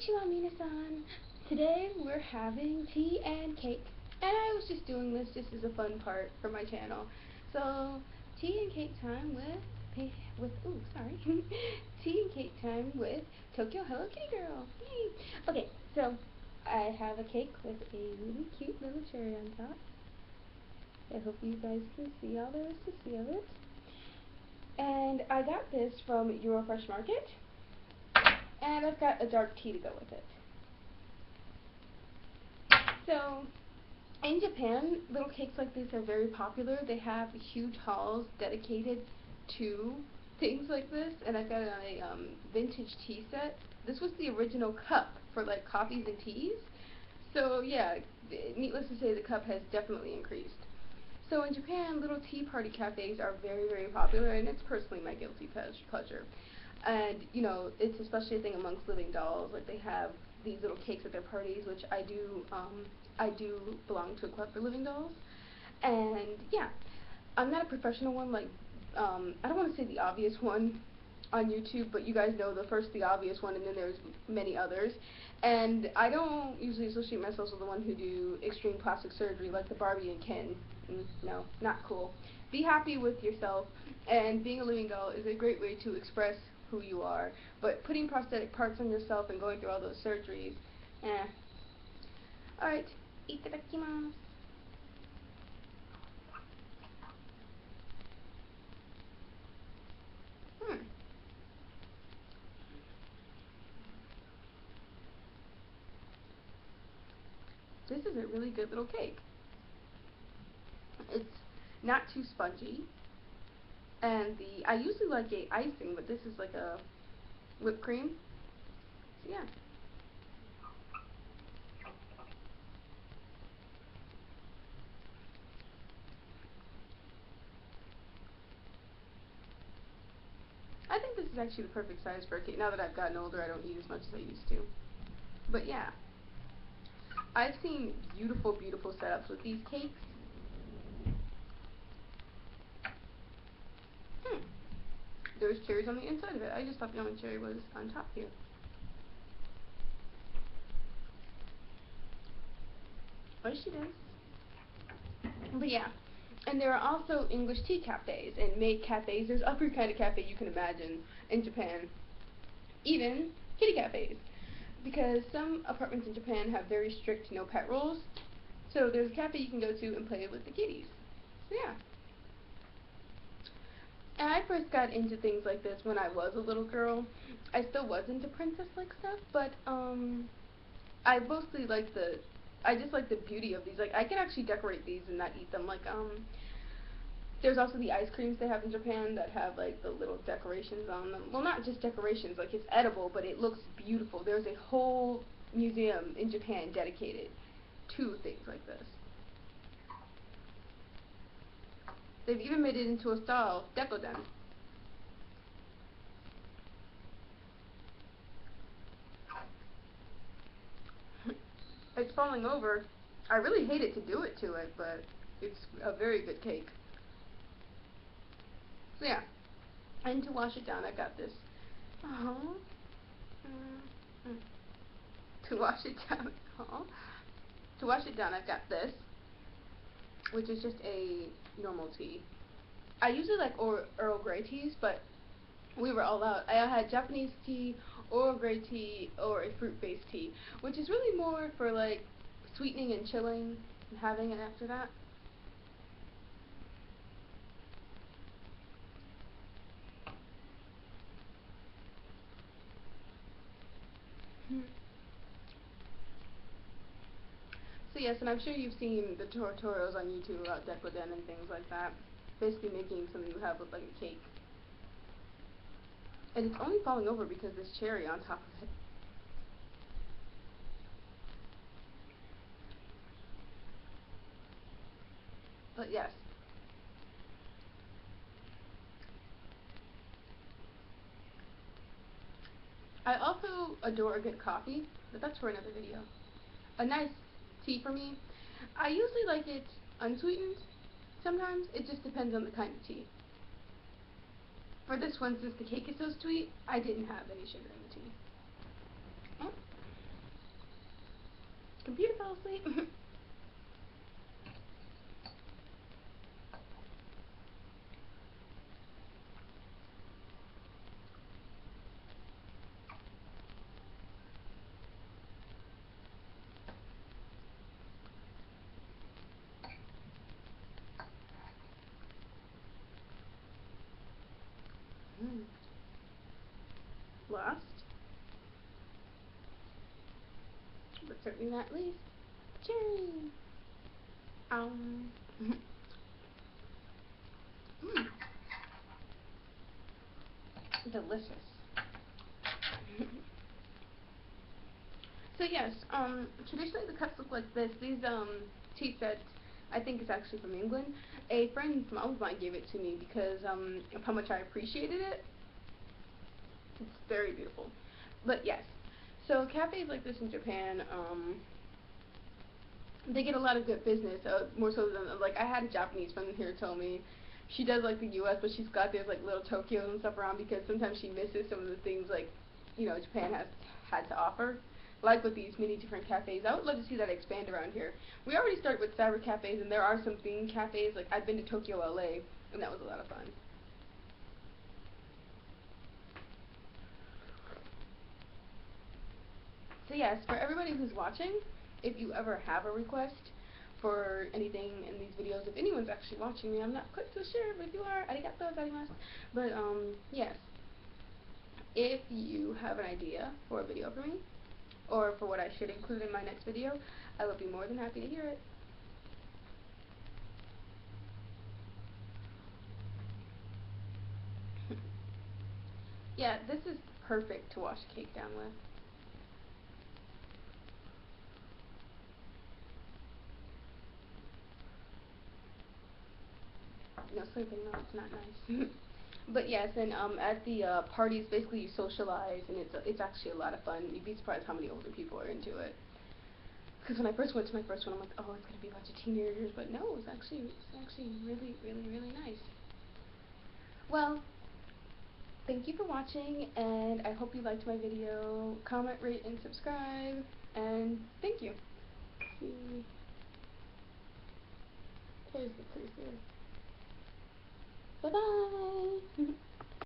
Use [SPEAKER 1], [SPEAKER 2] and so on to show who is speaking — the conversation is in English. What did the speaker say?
[SPEAKER 1] Konnichiwa minasan. Today we're having tea and cake. And I was just doing this just as a fun part for my channel. So, tea and cake time tea and cake time with TokyoHelloKittyGirl. Yay! Okay, so I have a cake with a really cute little cherry on top. I hope you guys can see all there is to see of it. And I got this from Eurofresh Market. And I've got a dark tea to go with it. So, in Japan, little cakes like this are very popular. They have huge halls dedicated to things like this. And I've got a vintage tea set. This was the original cup for like coffees and teas. So yeah, needless to say, the cup has definitely increased. So in Japan, little tea party cafes are very, very popular, and it's personally my guilty pleasure. And, you know, it's especially a thing amongst living dolls. Like, they have these little cakes at their parties, which I do belong to a club for living dolls. And, yeah, I'm not a professional one, like, I don't want to say the obvious one on YouTube, but you guys know the obvious one, and then there's many others. And I don't usually associate myself with the one who do extreme plastic surgery like the Barbie and Ken. No, not cool. Be happy with yourself, and being a living doll is a great way to express who you are. But putting prosthetic parts on yourself and going through all those surgeries, Alright, itadakimasu. This is a really good little cake. It's not too spongy, and I usually like a icing, but this is like a whipped cream. So yeah. I think this is actually the perfect size for a cake. Now that I've gotten older, I don't eat as much as I used to. But yeah, I've seen beautiful, beautiful setups with these cakes. There's cherries on the inside of it. I just thought the only cherry was on top here. What she does. But yeah. And there are also English tea cafes and maid cafes. There's every kind of cafe you can imagine in Japan. Even kitty cafes. Because some apartments in Japan have very strict no pet rules. So there's a cafe you can go to and play with the kitties. So yeah. And I first got into things like this when I was a little girl. I still was into princess-like stuff, but I mostly like I just like the beauty of these. Like, I can actually decorate these and not eat them. Like, there's also the ice creams they have in Japan that have like the little decorations on them. Well, not just decorations, like it's edible, but it looks beautiful. There's a whole museum in Japan dedicated to things like this. They've even made it into a style, decoden. It's falling over. I really hated to do it to it, but it's a very good cake. So yeah, and to wash it down, I got this. To wash it down, to wash it down, I've got this, which is just a normal tea. I usually like Earl Grey teas, but we were all out. I had Japanese tea, Earl Grey tea, or a fruit-based tea, which is really more for like sweetening and chilling and having it after that. So yes, and I'm sure you've seen the tutorials on YouTube about decoden and things like that. Basically making something you have look like a cake. And it's only falling over because there's cherry on top of it. But yes. I also adore a good coffee, but that's for another video. A nice tea for me. I usually like it unsweetened. Sometimes it just depends on the kind of tea. For this one, since the cake is so sweet, I didn't have any sugar in the tea. Computer fell asleep. Last, but certainly not least, cherry. Mm. Delicious. So yes, traditionally the cups look like this. These tea sets, I think it's actually from England. A friend of mine gave it to me because of how much I appreciated it. It's very beautiful. But yes, so cafes like this in Japan, they get a lot of good business, more so than, like, I had a Japanese friend here tell me she does like the U.S., but she's got these like little Tokyo and stuff around because sometimes she misses some of the things like, you know, Japan has had to offer. Like with these many different cafes. I would love to see that expand around here. We already started with cyber cafes, and there are some themed cafes. Like, I've been to Tokyo, LA, and that was a lot of fun. So yes, for everybody who's watching, if you ever have a request for anything in these videos, if anyone's actually watching me, I'm not quite so sure, but if you are, arigatou gozaimasu. But, yes. If you have an idea for a video for me, or for what I should include in my next video, I would be more than happy to hear it. Yeah, this is perfect to wash cake down with. No sleeping, no, it's not nice. But yes, and at the parties, basically you socialize, and it's actually a lot of fun. You'd be surprised how many older people are into it. Because when I first went to my first one, I'm like, oh, it's gonna be a bunch of teenagers, but no, it's actually really, really, really nice. Well, thank you for watching, and I hope you liked my video. Comment, rate, and subscribe, and thank you. See, here's the preview. Bye bye.